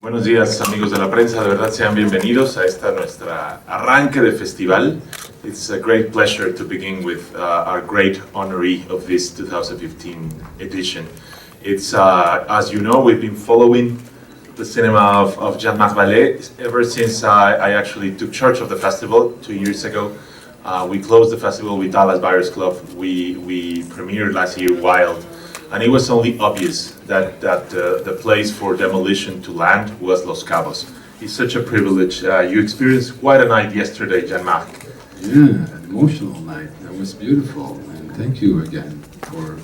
Buenos días, amigos de la prensa, de verdad sean bienvenidos a esta nuestra arranque de festival. It's a great pleasure to begin with our great honoree of this 2015 edition. It's, as you know, we've been following the cinema of Jean-Marc Vallee ever since I actually took charge of the festival 2 years ago. We closed the festival with Dallas Buyers Club. We premiered last year Wild. And it was only obvious that the place for demolition to land was Los Cabos. It's such a privilege. You experienced quite a night yesterday, Jean-Marc. Yeah, an emotional night. That was beautiful. And thank you again for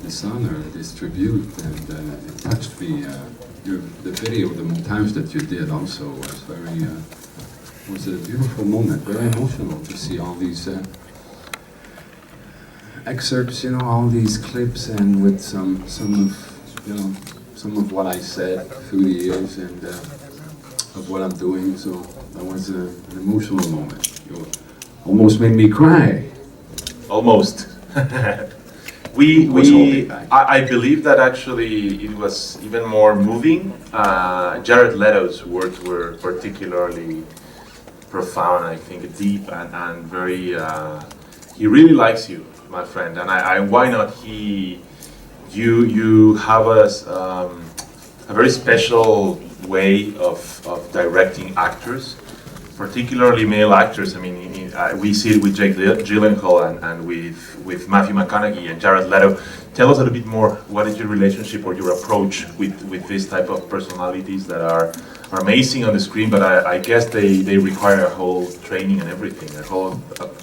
this honor, this tribute. And it touched me. The video, the montage that you did also was a beautiful moment. Very emotional to see all these excerpts, all these clips, and with some of what I said through the years and of what I'm doing. So that was an emotional moment. You almost made me cry. Almost. I believe that actually it was even more moving. Jared Leto's words were particularly profound, I think, deep and very. He really likes you, my friend, and why not? You have a very special way of directing actors, particularly male actors. I mean, we see it with Jake Gyllenhaal and with Matthew McConaughey and Jared Leto. Tell us a little bit more. What is your relationship or your approach with this type of personalities that are amazing on the screen, but I guess they require a whole training and everything, a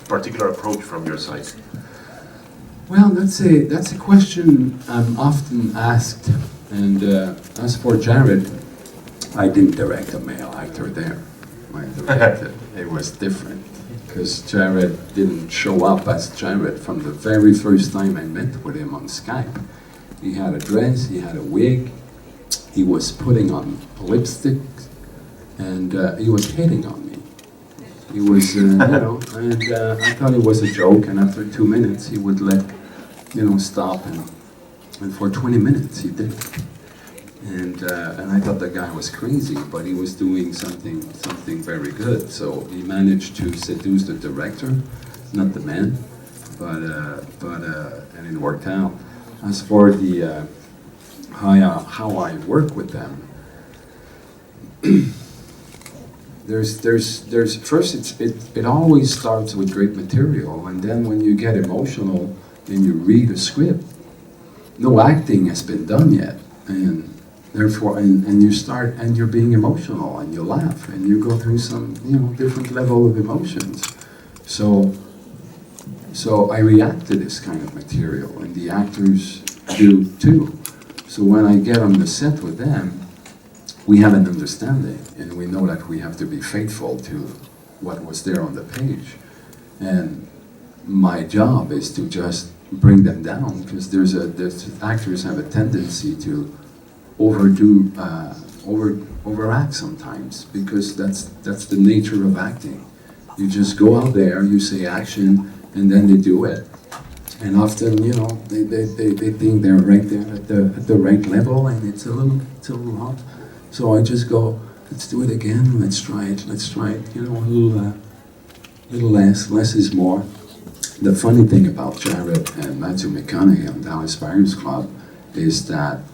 particular approach from your side. Well, that's a question I'm often asked, and as for Jared, I didn't direct a male actor there. It was different, because Jared didn't show up as Jared from the very first time I met with him on Skype. He had a dress, he had a wig, he was putting on lipstick, and he was hitting on me. He was, and I thought it was a joke, and after 2 minutes he would stop, and for 20 minutes he did. And I thought the guy was crazy, but he was doing something very good. So he managed to seduce the director, not the man, but and it worked out. As for the how I work with them, there's first it always starts with great material, and then when you get emotional and you read a script, no acting has been done yet, and therefore and you start and you're being emotional and you laugh and you go through some different level of emotions. So I react to this kind of material, and the actors do too. So when I get on the set with them, we have an understanding, and we know that we have to be faithful to what was there on the page. And my job is to just bring them down, because there's actors have a tendency to overact sometimes, because that's the nature of acting. You just go out there, you say action, and then they do it. And often, they think they're right there at the right level, and it's a little hot. So I just go, let's do it again, let's try it, a little less is more. The funny thing about Jared and Matthew McConaughey on Dallas Buyers Club is that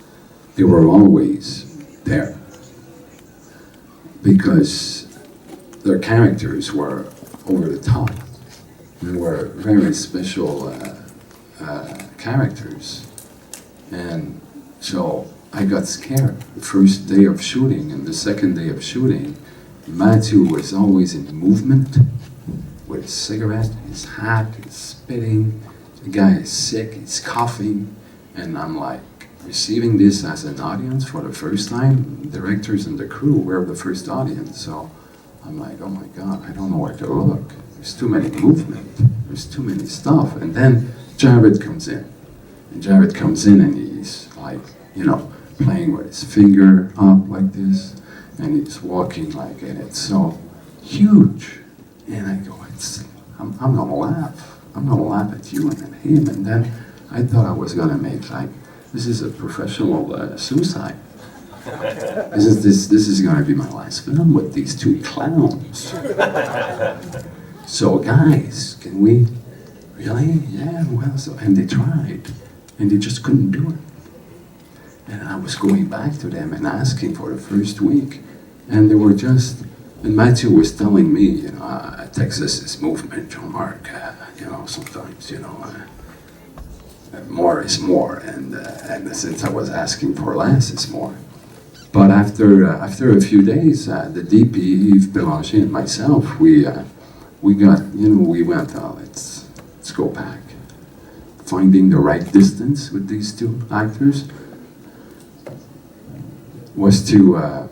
they were always there, because their characters were over the top. They were very special characters, and so I got scared the first day of shooting, and the second day of shooting, Matthew was always in movement with his cigarette, his hat, his spitting. The guy is sick, he's coughing, and I'm like receiving this as an audience for the first time. The directors and the crew were the first audience, so I'm like, oh my God, I don't know where to look. There's too many movement, there's too many stuff. And then Jared comes in, and he's like, playing with his finger up like this, and he's walking like, and it's so huge. And I go, I'm gonna laugh at you and at him. And then I thought I was gonna make this is a professional suicide. This is gonna be my last film with these two clowns. So guys, can we really? Yeah, well, so, and they tried, and they just couldn't do it. And I was going back to them and asking for the first week, and they were just. And Matthew was telling me, you know, Texas is movement, Jean-Marc. You know, sometimes, you know, more is more, and since I was asking for less is more. But after a few days, the DP, Yves Belanger, and myself, we got, you know, we went, let's go back. Finding the right distance with these two actors was to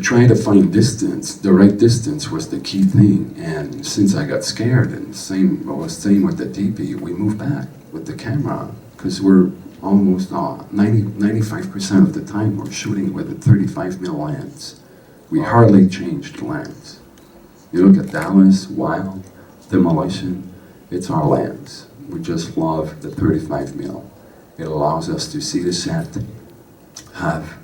try to find distance. The right distance was the key thing. And since I got scared, and I was saying with the DP, we moved back with the camera because we're almost 95% of the time we're shooting with a 35mm lens. We hardly changed the lens. You look at Dallas, Wild, Demolition, it's our lens. We just love the 35mm. It allows us to see the set, have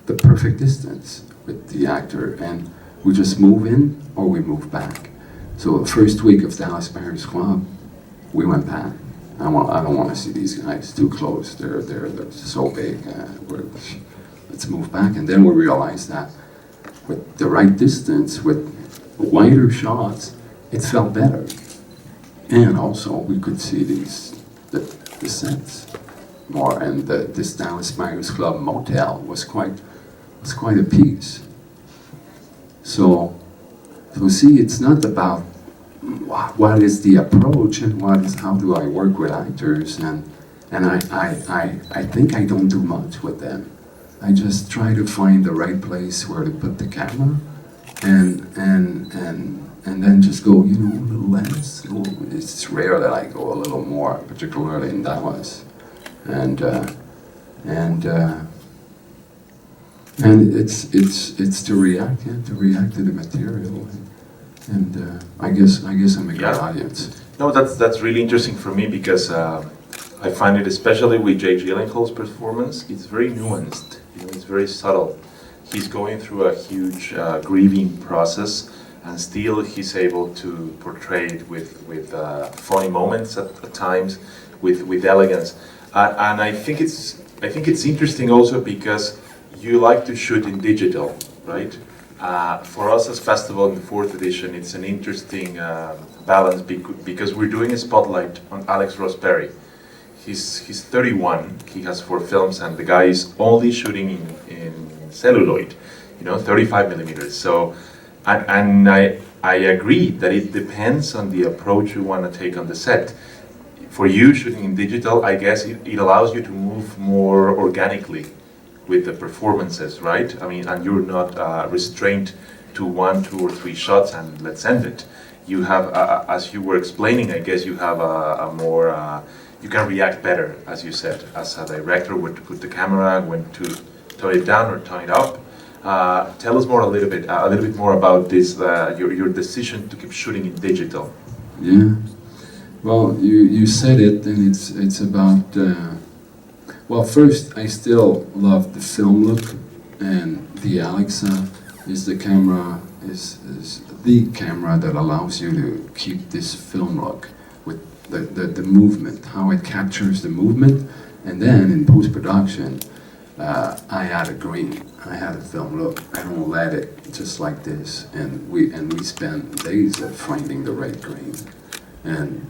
the perfect distance with the actor, and we just move in or we move back. So the first week of Dallas Buyers Club, we went back. I don't want to see these guys too close. They're so big. Let's move back. And then we realized that with the right distance, with wider shots, it felt better. And also we could see the sets more. And this Dallas Buyers Club motel was quite a piece. So see, it's not about what is the approach and how do I work with actors, and I think I don't do much with them. I just try to find the right place where to put the camera, and then just go, you know, a little less. It's rare that I go a little more, particularly in Dallas, and it's to react to the material, and I guess I'm a good audience. No, that's really interesting for me because I find it, especially with Jake Gyllenhaal's performance, it's very nuanced. You know, it's very subtle. He's going through a huge grieving process, and still he's able to portray it with funny moments at times, with elegance, and I think it's interesting also because you like to shoot in digital, right? For us as Festival in the 4th edition, it's an interesting balance because we're doing a spotlight on Alex Ross Perry. He's 31, he has 4 films, and the guy is only shooting in celluloid, you know, 35mm. So, and I agree that it depends on the approach you want to take on the set. For you, shooting in digital, I guess it allows you to move more organically with the performances, right? I mean, and you're not restrained to 1, 2, or 3 shots and let's end it. You have, as you were explaining, I guess you have a more, you can react better, as you said, as a director, where to put the camera, when to tone it down or tone it up. Tell us more a little bit more about this, your decision to keep shooting in digital. Yeah, well, you said it, and it's about. Well, first, I still love the film look, and the Alexa is the camera, is the camera that allows you to keep this film look with the movement, how it captures the movement, and then in post-production, I add a green, I add a film look. I don't let it just like this, and we spend days of finding the right green, and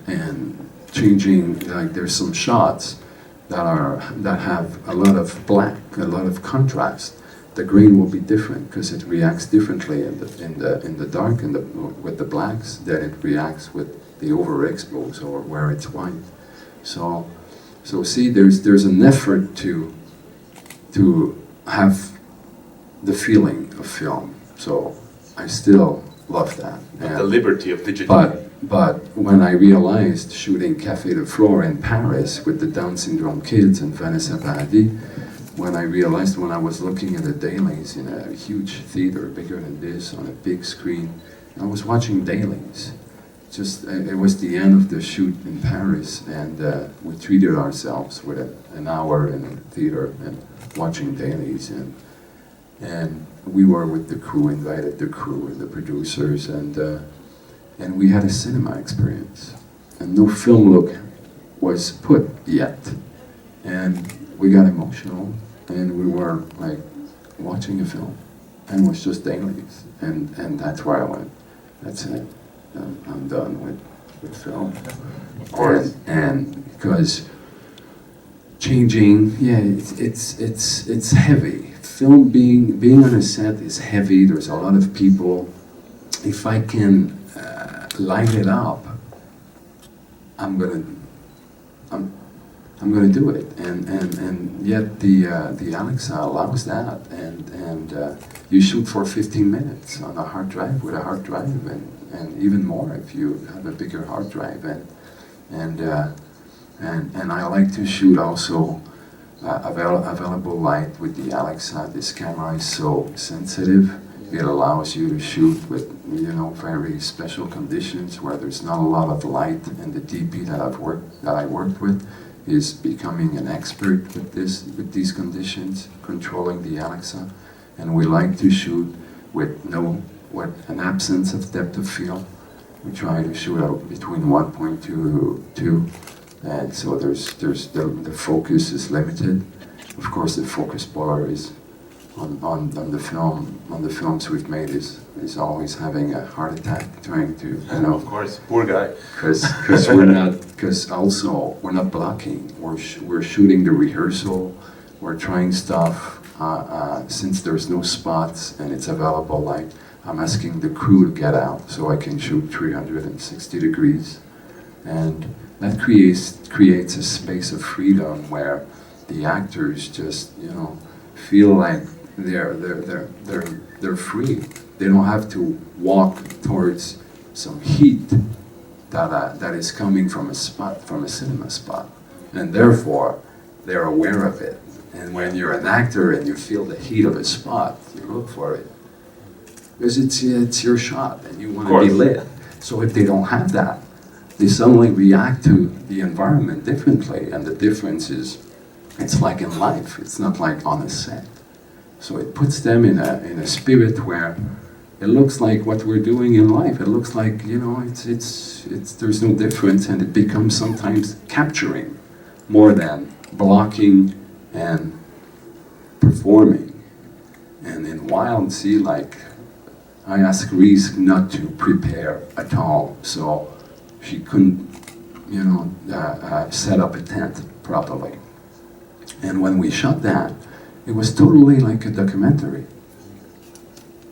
changing. Like there's some shots that have a lot of black, a lot of contrast. The green will be different because it reacts differently in the dark and with the blacks than it reacts with the overexposed or where it's white. So see, there's an effort to have the feeling of film. So I still love that. And the liberty of digital. But when I realized shooting Café de Flore in Paris with the Down syndrome kids and Vanessa Paradis, when I was looking at the dailies in a huge theater, bigger than this, on a big screen, I was watching dailies, it was the end of the shoot in Paris, and we treated ourselves with an hour in a theater and watching dailies, and we were with the crew, invited the crew and the producers, and we had a cinema experience, and no film look was put yet, and we got emotional, and we were like watching a film, and it was just dailies, and that's where I went. That's it. I'm done with film. Of course. And because changing, yeah, it's heavy. Film being on a set is heavy. There's a lot of people. If I can light it up, I'm gonna do it. And yet the Alexa allows that. And you shoot for 15 minutes on a hard drive with a hard drive, and even more if you have a bigger hard drive, and I like to shoot also available light with the Alexa. This camera is so sensitive; it allows you to shoot with very special conditions where there's not a lot of light. And the DP that I worked with is becoming an expert with these conditions, controlling the Alexa, and we like to shoot with an absence of depth of field. We try to shoot out between 1.2 to 2, and so there's the focus is limited. Of course, the focus bar is on the films we've made is always having a heart attack trying to Of course, poor guy. Because also we're not blocking. We're shooting the rehearsal. We're trying stuff. Since there's no spots and it's available light, I'm asking the crew to get out so I can shoot 360 degrees, and that creates a space of freedom where the actors just feel like they're free. They don't have to walk towards some heat that is coming from a cinema spot, and therefore they're aware of it. And when you're an actor and you feel the heat of a spot, you look for it. Because it's your shot and you want to be lit. So if they don't have that, they suddenly react to the environment differently. And the difference is, it's like in life, it's not like on a set. So it puts them in a spirit where it looks like what we're doing in life. It looks like, there's no difference, and it becomes sometimes capturing more than blocking and performing. And in Wild, I asked Reese not to prepare at all, so she couldn't, set up a tent properly. And when we shot that, it was totally like a documentary.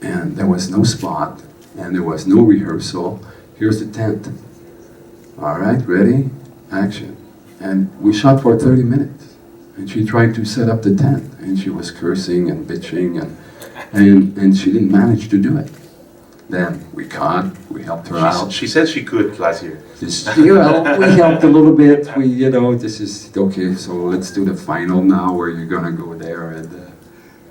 And there was no spot, and there was no rehearsal. Here's the tent. All right, ready? Action. And we shot for 30 minutes. And she tried to set up the tent, and she was cursing and bitching, and she didn't manage to do it. Then we helped her out. She said she could last year. We helped a little bit. This is okay. So let's do the final now, where you're gonna go there.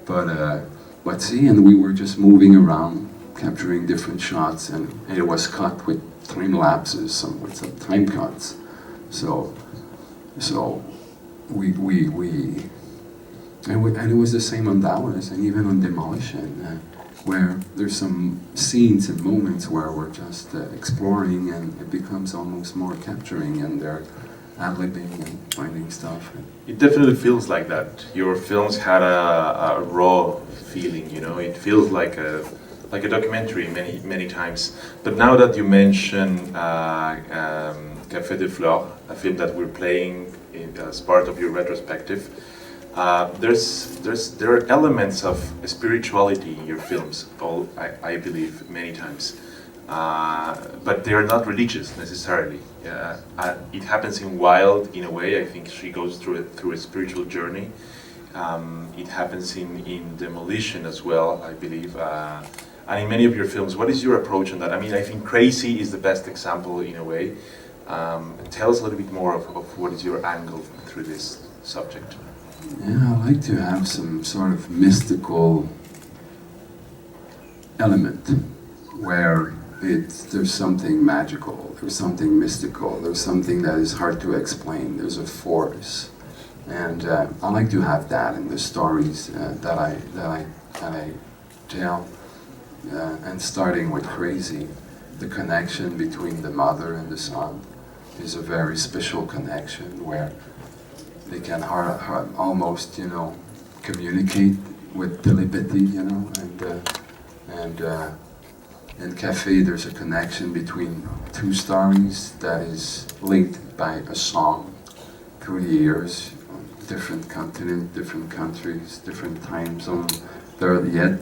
But see, and we were just moving around, capturing different shots, and it was cut with time lapses, with some time cuts. So and it was the same on Dallas, and even on Demolition. Where there's some scenes and moments where we're just exploring, and it becomes almost more capturing, and they're ad-libbing and finding stuff. It definitely feels like that. Your films had a raw feeling, It feels like a documentary many times. But now that you mention Café de Flore, a film that we're playing as part of your retrospective, there are elements of spirituality in your films, I believe, many times, but they are not religious necessarily. It happens in Wild in a way. I think she goes through a spiritual journey. It happens in Demolition as well, I believe, and in many of your films. What is your approach on that? I mean, I think Crazy is the best example in a way. Tell us a little bit more of what is your angle through this subject. Yeah, I like to have some sort of mystical element where there's something magical, there's something mystical, there's something that is hard to explain, there's a force. And I like to have that in the stories that I tell. And starting with Crazy, the connection between the mother and the son is a very special connection where they can almost, communicate with telepathy, and in Café there's a connection between two stories that is linked by a song through the years, different continent, different countries, different time zone. Yet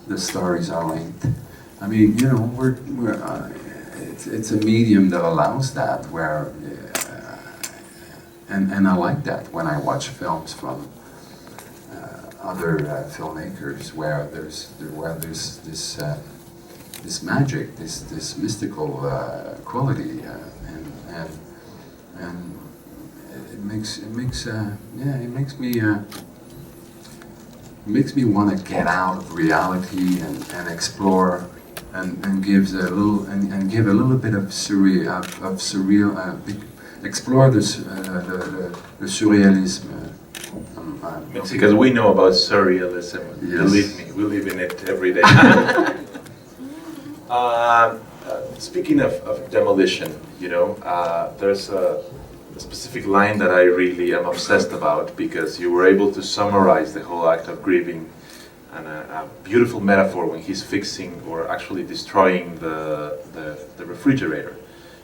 the stories are linked. I mean, it's a medium that allows that, where, and I like that when I watch films from other filmmakers where there's this magic, this mystical quality, and it makes me want to get out of reality and explore and give a little bit of surreal, explore the surrealism. Because we know about surrealism. Yes. Believe me, we live in it every day. Speaking of demolition, there's a specific line that I really am obsessed about, because you were able to summarize the whole act of grieving, and a beautiful metaphor when he's fixing or actually destroying the refrigerator.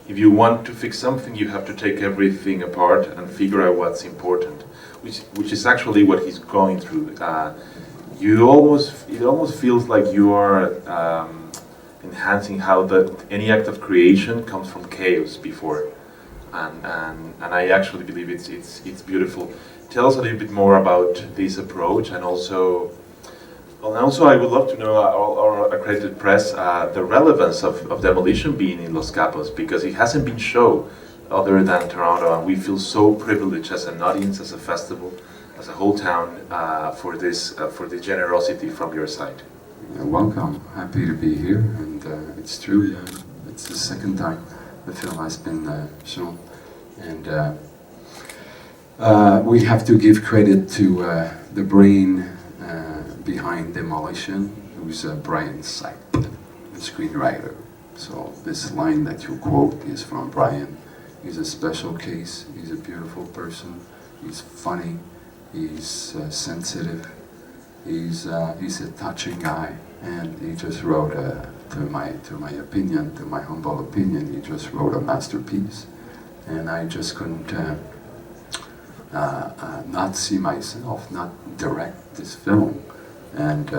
If you want to fix something, you have to take everything apart and figure out what's important, which is actually what he's going through. It almost feels like you are enhancing how any act of creation comes from chaos before, and I actually believe it's beautiful. Tell us a little bit more about this approach, and also I would love to know, our accredited press, the relevance of demolition being in Los Cabos, because it hasn't been shown other than Toronto, and we feel so privileged as an audience, as a festival, as a whole town, for the generosity from your side. You're welcome. Happy to be here, and it's true. It's the second time the film has been shown, and we have to give credit to the brain behind Demolition, who's Brian Sipe, the screenwriter. So this line that you quote is from Brian. He's a special case. He's a beautiful person. He's funny. He's sensitive. He's a touching guy, and he just wrote to my humble opinion, he just wrote a masterpiece, and I just couldn't not see myself not direct this film, and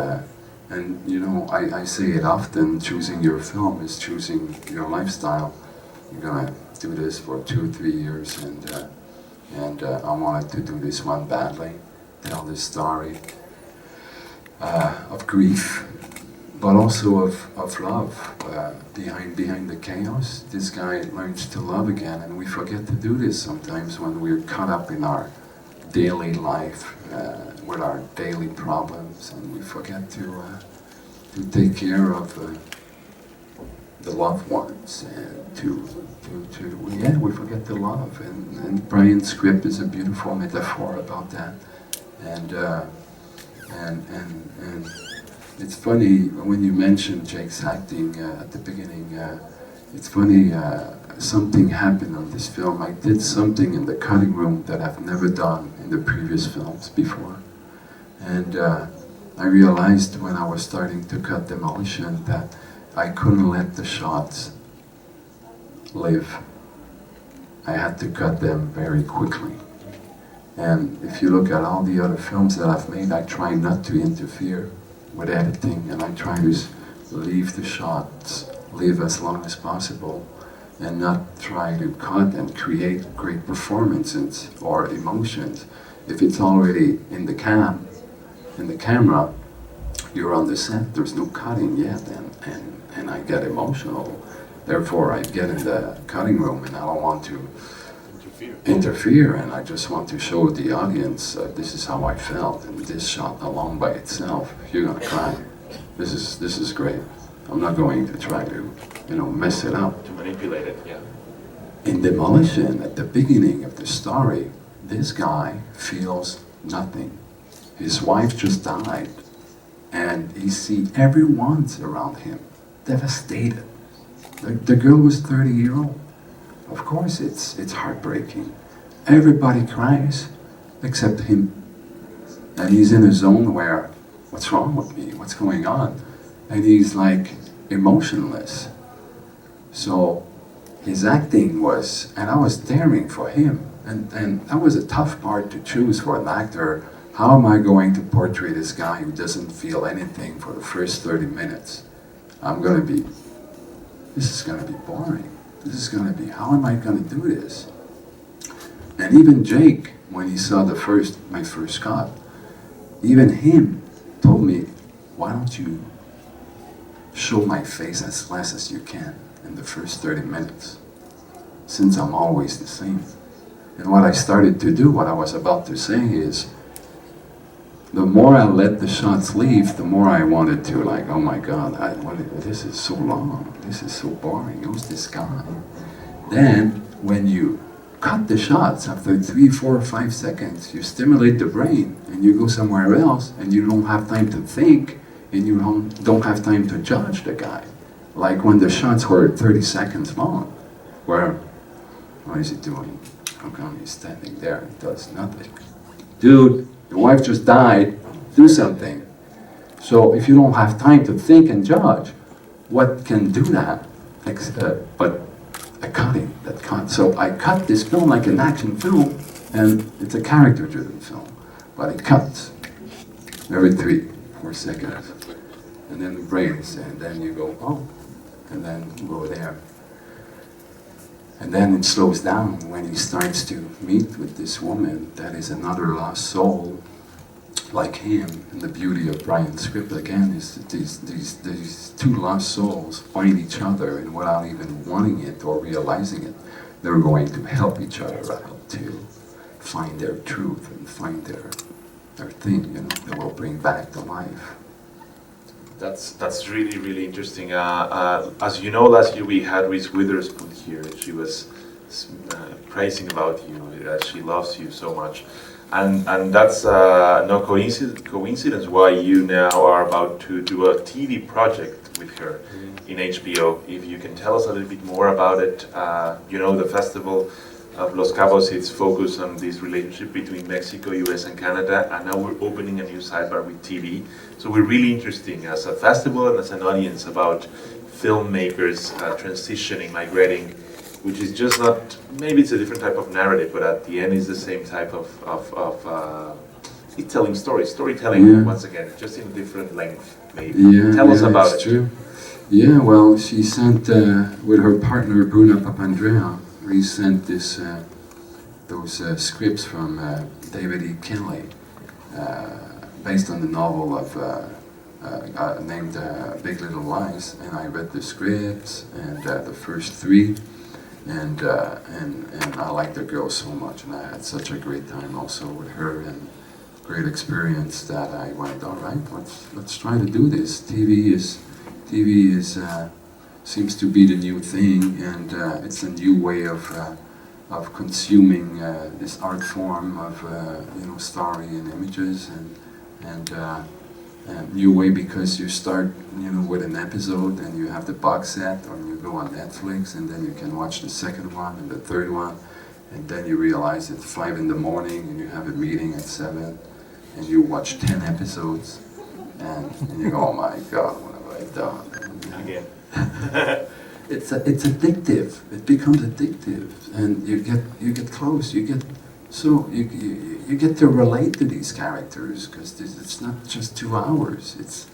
I say it often: choosing your film is choosing your lifestyle. You're gonna do this for 2-3 years, and I wanted to do this one badly, tell this story of grief, but also of love. Behind the chaos, this guy learns to love again, and we forget to do this sometimes when we're caught up in our daily life with our daily problems, and we forget to take care of the loved ones, and we forget to love. And Brian's script is a beautiful metaphor about that, and it's funny when you mentioned Jake's acting at the beginning. It's funny, something happened on this film. I did something in the cutting room that I've never done in the previous films before, and I realized when I was starting to cut Demolition that I couldn't let the shots live. I had to cut them very quickly. And if you look at all the other films that I've made, I try not to interfere with editing, and I try to leave the shots live as long as possible, and not try to cut and create great performances or emotions. If it's already in the camera, you're on the set, there's no cutting yet, and I get emotional. Therefore, I get in the cutting room, and I don't want to interfere, and I just want to show the audience this is how I felt, and this shot alone by itself, you're gonna cry. This is great. I'm not going to try to, mess it up. To manipulate it, yeah. In Demolition, at the beginning of the story, this guy feels nothing. His wife just died, and he sees everyone's around him devastated. The girl was 30-year-old. Of course, it's heartbreaking. Everybody cries except him, and he's in a zone where, what's wrong with me? What's going on? And he's like emotionless. So his acting was, and I was daring for him, and that was a tough part to choose for an actor. How am I going to portray this guy who doesn't feel anything for the first 30 minutes? This is gonna be boring. This is gonna be, how am I gonna do this? And even Jake, when he saw my first cut, even him told me, why don't you show my face as less as you can in the first 30 minutes, since I'm always the same. And what I started to do, what I was about to say is, the more I let the shots leave, the more I wanted to, like, oh my God, this is so long, this is so boring, who's this guy? Then, when you cut the shots after 3, 4, 5 seconds, you stimulate the brain, and you go somewhere else, and you don't have time to think, and you don't have time to judge the guy. Like when the shots were 30 seconds long, where, what is he doing? How come he's standing there and does nothing? Dude, your wife just died, do something. So if you don't have time to think and judge, what can do that? But a cutting, that cut. So I cut this film like an action film, and it's a character-driven film, but it cuts every 3, 4 seconds. And then the brains, and then you go, oh, and then you go there. And then it slows down when he starts to meet with this woman that is another lost soul, like him. And the beauty of Brian's script again is that these two lost souls find each other, and without even wanting it or realizing it, they're going to help each other out to find their truth and find their thing, that will bring back to life. That's really, really interesting. As you know, last year we had Reese Witherspoon here. She was praising about you, that she loves you so much. And that's no coincidence why you now are about to do a TV project with her in HBO. If you can tell us a little bit more about it. The festival of Los Cabos, it's focused on this relationship between Mexico, US and Canada, and now we're opening a new sidebar with TV. So we're really interesting as a festival and as an audience about filmmakers transitioning, migrating, which is just not, maybe it's a different type of narrative, but at the end is the same type of it's telling storytelling, once again, just in a different length, maybe. Tell us about it. True. Yeah, well, she sent, with her partner, Bruna Papandrea, we sent those scripts from David E. Kinley, based on the novel of named Big Little Lies, and I read the scripts and the first 3, and I liked the girl so much, and I had such a great time also with her, and great experience that I went, all right, let's try to do this. TV is seems to be the new thing, and it's a new way of consuming this art form of story and images, and new way because you start with an episode and you have the box set, or you go on Netflix and then you can watch the second one and the third one, and then you realize it's 5 in the morning and you have a meeting at 7 and you watch 10 episodes and you go, oh my God, what have I done? Again. It's addictive. It becomes addictive, and you get close. You get to relate to these characters because it's not just 2 hours. It's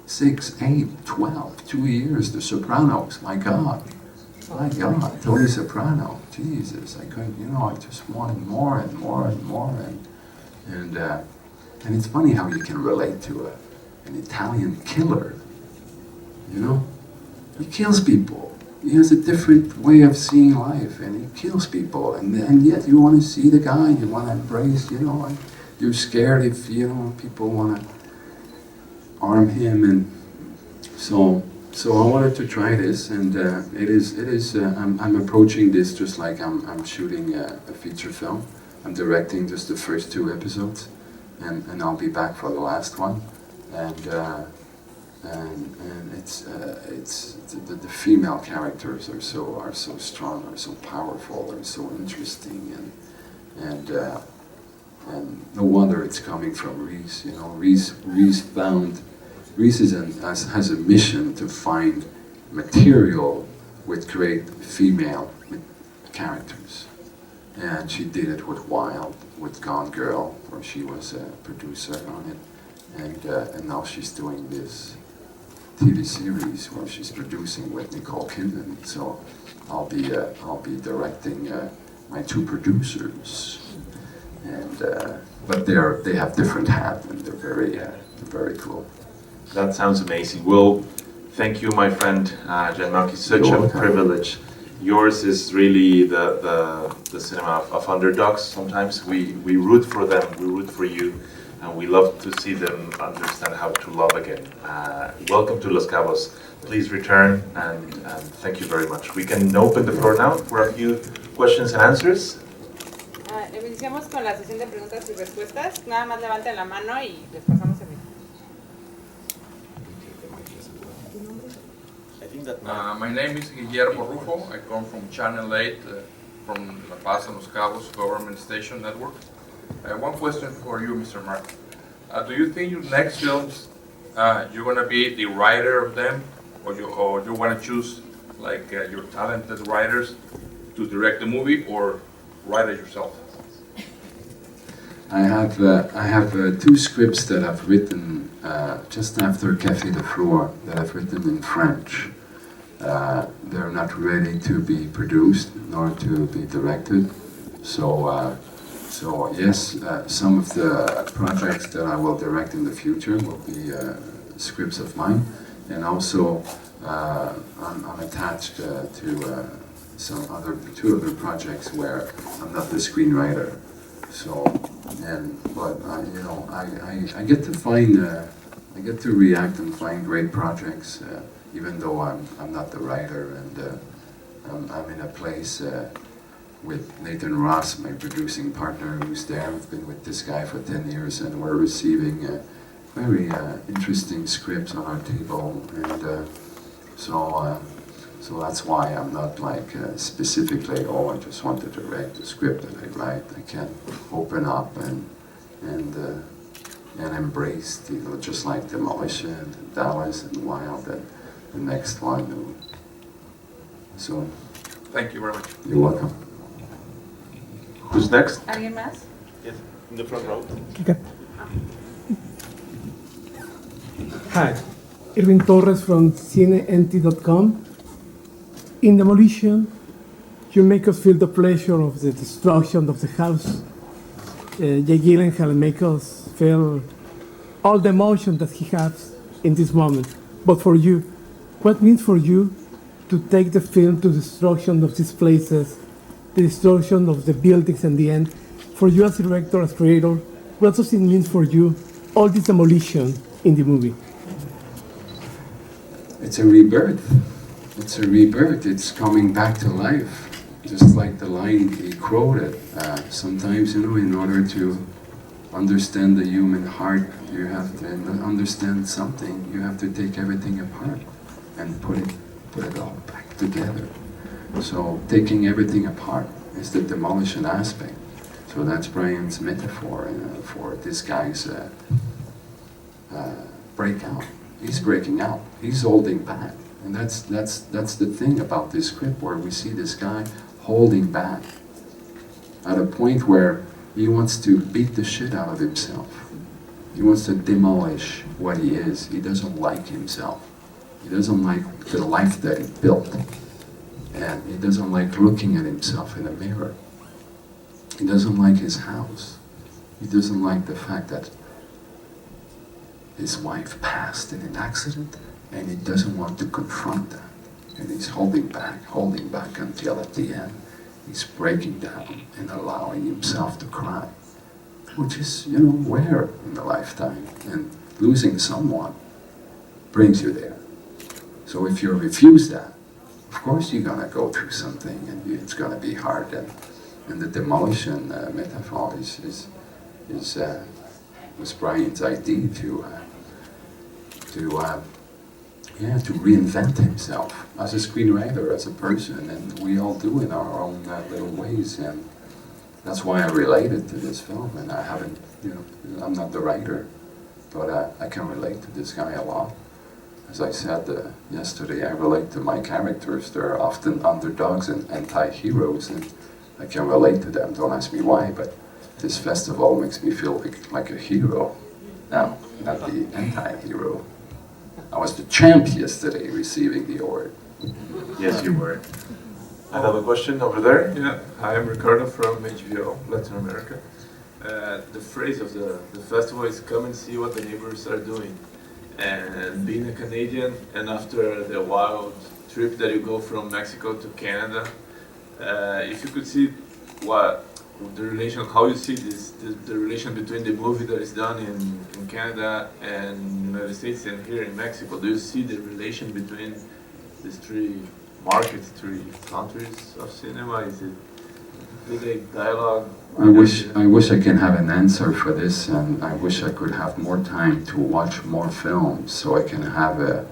6, 8, 12, 2 years. The Sopranos. My God, Tony Soprano. Jesus, I couldn't. I just wanted more and more and more, and it's funny how you can relate to an Italian killer. He kills people. He has a different way of seeing life, and he kills people. And yet you want to see the guy, you want to embrace, and you're scared if, people want to harm him. And so So I wanted to try this, and it is. I'm approaching this just like I'm shooting a feature film. I'm directing just the first 2 episodes, and I'll be back for the last one. And it's the female characters are so strong, are so powerful, are so interesting, and no wonder it's coming from Reese. You know, Reese has a mission to find material with great female characters, and she did it with Wild, with Gone Girl, where she was a producer on it, and now she's doing this TV series where she's producing with Nicole Kidman. So I'll be directing my 2 producers, and but they have different hats, and they're very cool. That sounds amazing. Well, thank you, my friend Marc. It's such a privilege. Yours is really the cinema of underdogs. Sometimes we root for them, we root for you, and we love to see them understand how to love again. Welcome to Los Cabos. Please return, and thank you very much. We can open the floor now for a few questions and answers. Iniciamos con la sesión de preguntas y respuestas. Nada más levanten la mano y les pasamos el micrófono. My name is Guillermo Rufo. I come from Channel 8, from La Paz and Los Cabos Government Station Network. One question for you, Mr. Marc. Do you think your next films, you're going to be the writer of them, or you want to choose like your talented writers to direct the movie, or write it yourself? I have 2 scripts that I've written just after Café de Flore that I've written in French. They're not ready to be produced nor to be directed. So yes, some of the projects that I will direct in the future will be scripts of mine, and also I'm attached to two other projects where I'm not the screenwriter. So, but you know, I get to find, I get to react and find great projects, even though I'm not the writer, and I'm in a place with Nathan Ross, my producing partner, who's there. We've been with this guy for 10 years, and we're receiving very interesting scripts on our table, and so that's why I'm not like specifically, oh, I just want to direct the script that I write. I can open up and embrace, just like Demolition, and Dallas, and Wild, and the next one. So, thank you very much. You're welcome. Who's next? ¿Alguien más? Yes, in the front row. Okay. Hi, Irving Torres from CineNT.com. In Demolition, you make us feel the pleasure of the destruction of the house. Jake Gyllenhaal make us feel all the emotion that he has in this moment. But for you, what means for you to take the film to destruction of these places, the destruction of the buildings in the end? For you as director, as creator, what does it mean for you, all this demolition in the movie? It's a rebirth. It's a rebirth. It's coming back to life. Just like the line he quoted. Sometimes, you know, in order to understand the human heart, you have to understand something. You have to take everything apart and put it all back together. So taking everything apart is the demolition aspect. So that's Brian's metaphor for this guy's breakout. He's breaking out. He's holding back. And that's the thing about this script, where we see this guy holding back at a point where he wants to beat the shit out of himself. He wants to demolish what he is. He doesn't like himself. He doesn't like the life that he built. And he doesn't like looking at himself in a mirror. He doesn't like his house. He doesn't like the fact that his wife passed in an accident, and he doesn't want to confront that. And he's holding back until at the end, he's breaking down and allowing himself to cry. Which is, you know, rare in a lifetime. And losing someone brings you there. So if you refuse that, of course you're gonna go through something, and it's gonna be hard. And the demolition metaphor was Brian's idea to reinvent himself as a screenwriter, as a person, and we all do in our own little ways. And that's why I related to this film. And I haven't, I'm not the writer, but I can relate to this guy a lot. As I said yesterday, I relate to my characters. They're often underdogs and anti-heroes, and I can relate to them. Don't ask me why, but this festival makes me feel like a hero. Now, not the anti-hero. I was the champ yesterday receiving the award. Yes, you were. Another question over there? Yeah, hi, I'm Ricardo from HBO, Latin America. The phrase of the festival is come and see what the neighbors are doing. And being a Canadian, and after the wild trip that you go from Mexico to Canada, if you could see what the relation, how you see the relation between the movie that is done in Canada and United States and here in Mexico, do you see the relation between these three markets, three countries of cinema? Do they dialogue? I wish I can have an answer for this, and I wish I could have more time to watch more films so I can have a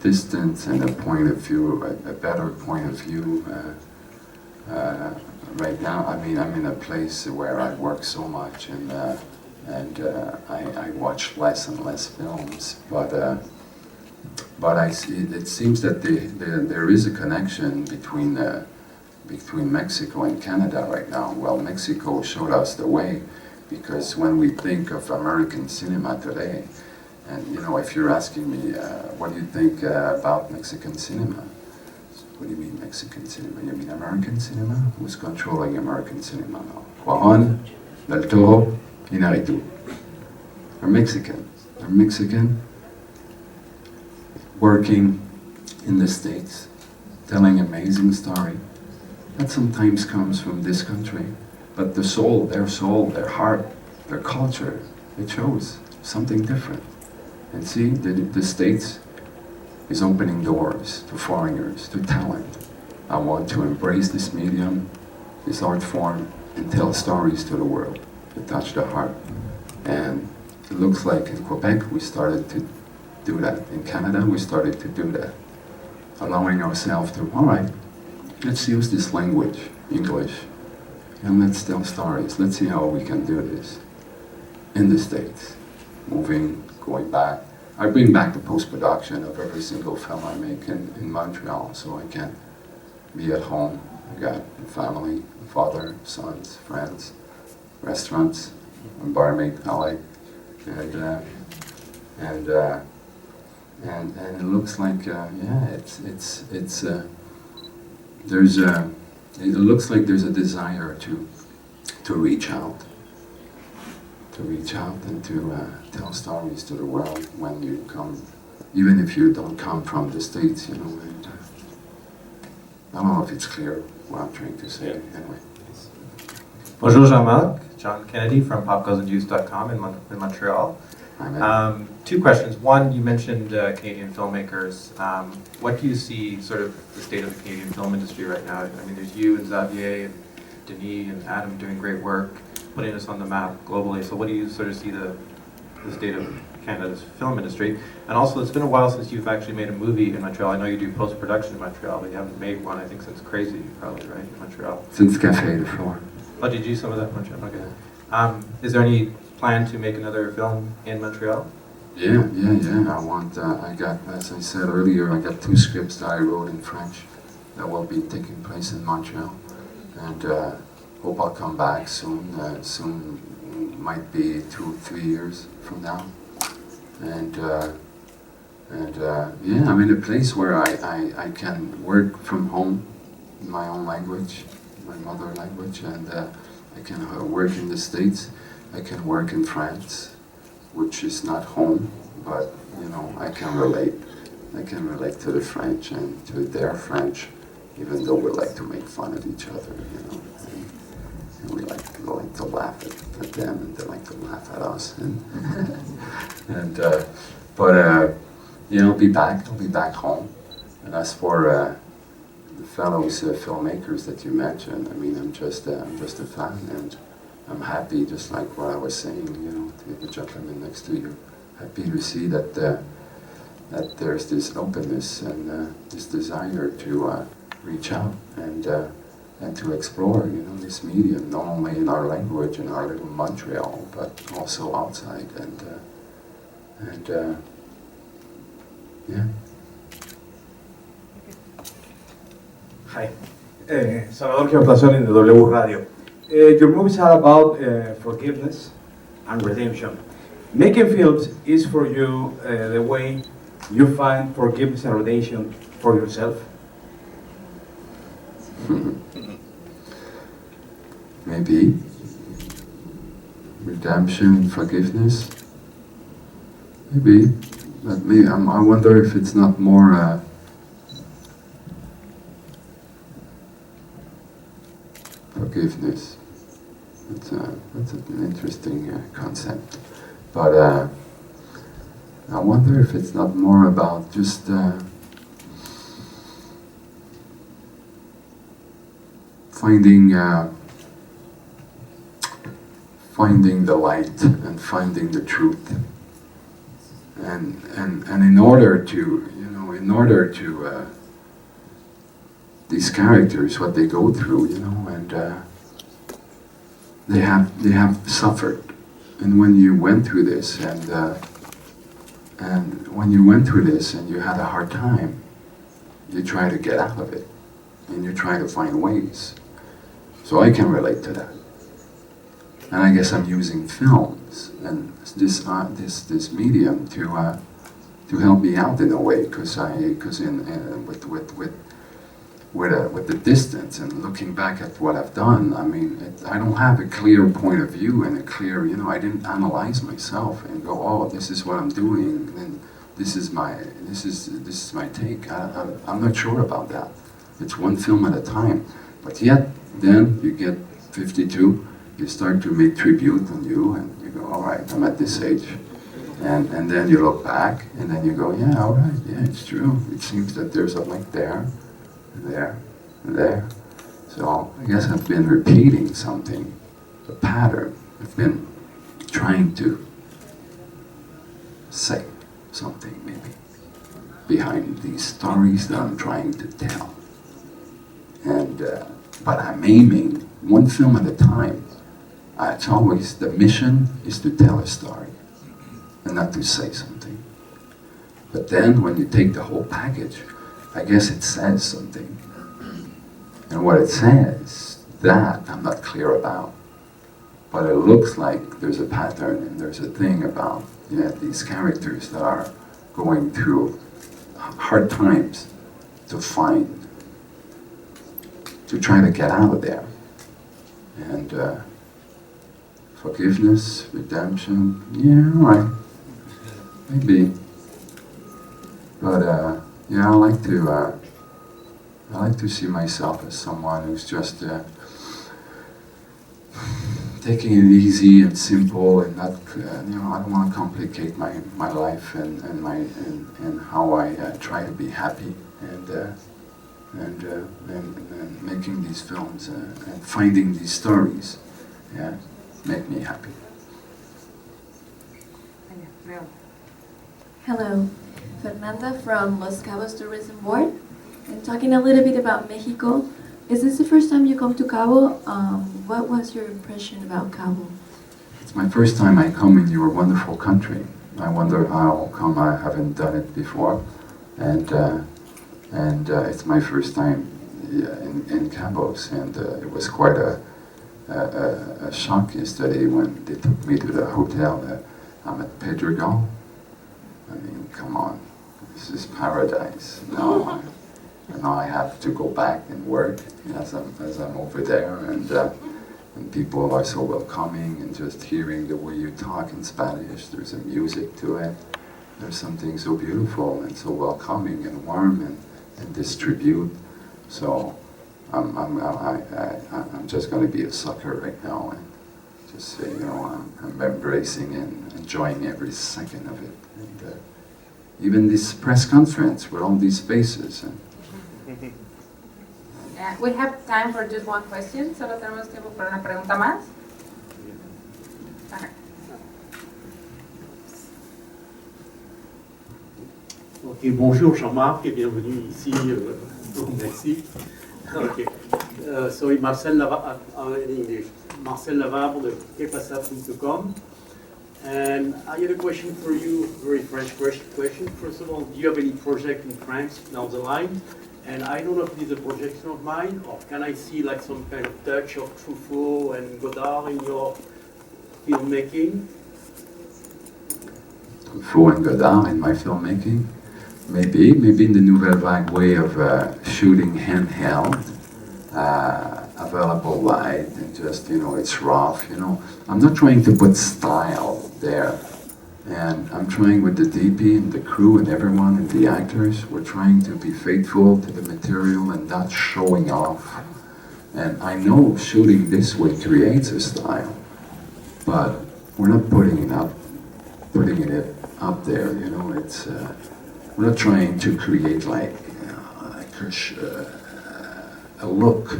distance and a point of view, a better point of view. Right now, I mean, I'm in a place where I work so much, and I watch less and less films. But I see, it seems that there is a connection between Mexico and Canada right now. Well, Mexico showed us the way, because when we think of American cinema today, and if you're asking me, what do you think about Mexican cinema? What do you mean Mexican cinema? You mean American cinema? Who's controlling American cinema now? Cuarón, Del Toro, Iñárritu. They're Mexican. They're Mexican, working in the States, telling amazing story. That sometimes comes from this country, but their soul, their heart, their culture, it shows something different. And see, the States is opening doors to foreigners, to talent. I want to embrace this medium, this art form, and tell stories to the world, to touch the heart. And it looks like in Quebec we started to do that. In Canada we started to do that. Allowing ourselves to, all right, let's use this language, English, and let's tell stories. Let's see how we can do this in the States. Moving, going back. I bring back the post-production of every single film I make in Montreal, so I can be at home. I got a family, father, sons, friends, restaurants, a barmaid, Vallee, and it looks like it looks like there's a desire to reach out and to tell stories to the world when you come, even if you don't come from the States, And, I don't know if it's clear what I'm trying to say. Anyway. Bonjour, Jean-Marc. John Kennedy from popgoesandjuice.com in Montreal. Two questions. One, you mentioned Canadian filmmakers. What do you see sort of the state of the Canadian film industry right now? I mean, there's you and Xavier and Denis and Adam doing great work, putting us on the map globally. So what do you sort of see the state of Canada's film industry? And also, it's been a while since you've actually made a movie in Montreal. I know you do post-production in Montreal, but you haven't made one, I think, since Crazy, probably, right, in Montreal? Since Café de Flore. Oh, did you do some of that in Montreal? Okay. Is there any plan to make another film in Montreal? Yeah. I want, I got, as I said earlier, I got 2 scripts that I wrote in French that will be taking place in Montreal. And hope I'll come back soon. Soon might be 2-3 years from now. And yeah, I'm in a place where I can work from home in my own language, my mother language, and I can work in the States. I can work in France, which is not home, but I can relate. I can relate to the French and to their French, even though we like to make fun of each other, and we like to laugh at them, and they like to laugh at us. But I'll be back. I'll be back home. And as for the fellows filmmakers that you mentioned, I mean, I'm just a fan, and I'm happy, just like what I was saying, you know, to the gentleman next to you. Happy to see that that there's this openness and this desire to reach out and to explore, you know, this medium, not only in our language in our little Montreal, but also outside, and yeah. Hi, Salvador Giortason in the W Radio. Your movies are about forgiveness and redemption. Making films is for you the way you find forgiveness and redemption for yourself? Maybe. Redemption, forgiveness. Maybe. But maybe, I wonder if it's not more forgiveness. That's an interesting concept. But I wonder if it's not more about just finding the light and finding the truth. And in order to, these characters, what they go through, you know, and they have suffered. And when you went through this, and when you went through this and you had a hard time, you try to get out of it, and you try to find ways. So I can relate to that. And I guess I'm using films and this medium to help me out in a way, because with the distance and looking back at what I've done, I mean, I don't have a clear point of view and a clear, you know, I didn't analyze myself and go, oh, this is what I'm doing, and this is my take. I'm not sure about that. It's one film at a time, but yet then you get 52. You start to make tribute on you, and you go, all right, I'm at this age. And then you look back, and then you go, yeah, all right, yeah, it's true. It seems that there's a link there, and there, and there. So I guess I've been repeating something, a pattern. I've been trying to say something, maybe, behind these stories that I'm trying to tell. And, but I'm aiming one film at a time. It's always, the mission is to tell a story and not to say something. But then when you take the whole package, I guess it says something. And what it says, that I'm not clear about. But it looks like there's a pattern and there's a thing about, you know, these characters that are going through hard times to try to get out of there. And forgiveness, redemption, yeah, all right, maybe. But yeah, I like to see myself as someone who's just taking it easy and simple, and not, you know, I don't want to complicate my life and how I try to be happy and making these films and finding these stories, yeah, make me happy. Hello, Fernanda from Los Cabos Tourism Board. And talking a little bit about Mexico, is this the first time you come to Cabo? What was your impression about Cabo? It's my first time I come in your wonderful country. I wonder how come I haven't done it before, and it's my first time in Cabos, and it was quite a shock yesterday when they took me to the hotel. I'm at Pedregal. I mean, come on, this is paradise. Now I have to go back and work as I'm over there, and people are so welcoming, and just hearing the way you talk in Spanish, there's a music to it. There's something so beautiful and so welcoming and warm and distribute. So I'm just going to be a sucker right now and just say, you know, I'm embracing and enjoying every second of it. even this press conference with all these faces. We have time for just one question. Solo tenemos tiempo para una pregunta más. Ajá. Ok, bonjour, Jean-Marc, et bienvenue ici. Merci. Okay. Sorry, Marcel Navarre, in English. Marcel Navarre, the CineNT.com. And I had a question for you, very French question. First of all, do you have any project in France down the line? And I don't know if it is a projection of mine, or can I see like some kind of touch of Truffaut and Godard in your filmmaking? Truffaut and Godard in my filmmaking? Maybe in the Nouvelle Vague way of shooting handheld, available light, and just, it's rough, I'm not trying to put style there. And I'm trying with the DP and the crew and everyone and the actors, we're trying to be faithful to the material and not showing off. And I know shooting this way creates a style, but we're not putting it up there, it's, we're not trying to create like a look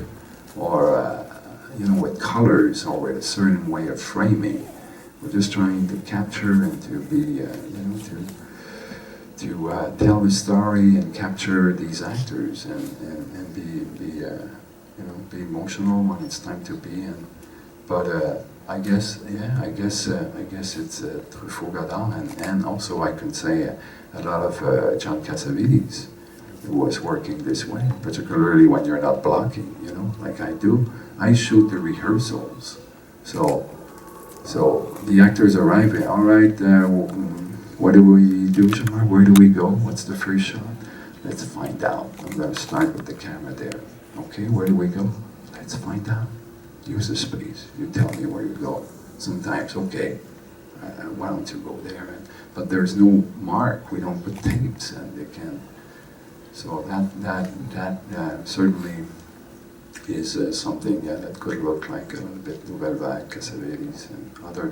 or, with colors or with a certain way of framing. We're just trying to capture and to be, to tell the story and capture these actors and be emotional when it's time to be. But I guess it's Truffaut, Godard, and also I can say a lot of John Cassavetes, who was working this way, particularly when you're not blocking, like I do. I shoot the rehearsals, so the actors arrive, all right, what do we do, Jean-Marc? Where do we go? What's the first shot? Let's find out. I'm going to start with the camera there. Okay, where do we go? Let's find out. Use the space. You tell me where you go. Sometimes, okay, why don't you go there? But there's no mark. We don't put tapes, and they can. So that certainly is something that could look like a little bit Nouvelle Vague, Cassavetes, and other,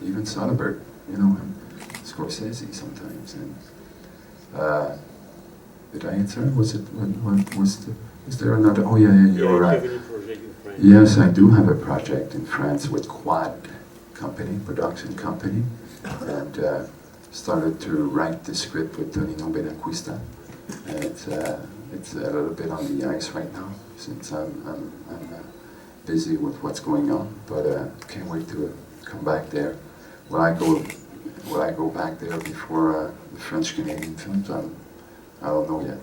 even Soderbergh, and Scorsese sometimes. And did I answer? Was there another? Oh yeah, you're right. Yes, I do have a project in France with Quad Company, production company, and started to write the script with Tonino Benacquista. And it's a little bit on the ice right now, since I'm busy with what's going on, but can't wait to come back there. Will I go back there before the French-Canadian films? I don't know yet.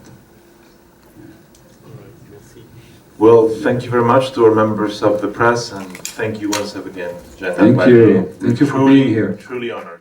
Well, thank you very much to our members of the press, and thank you once again, Jean. Thank you for being here. Truly honored.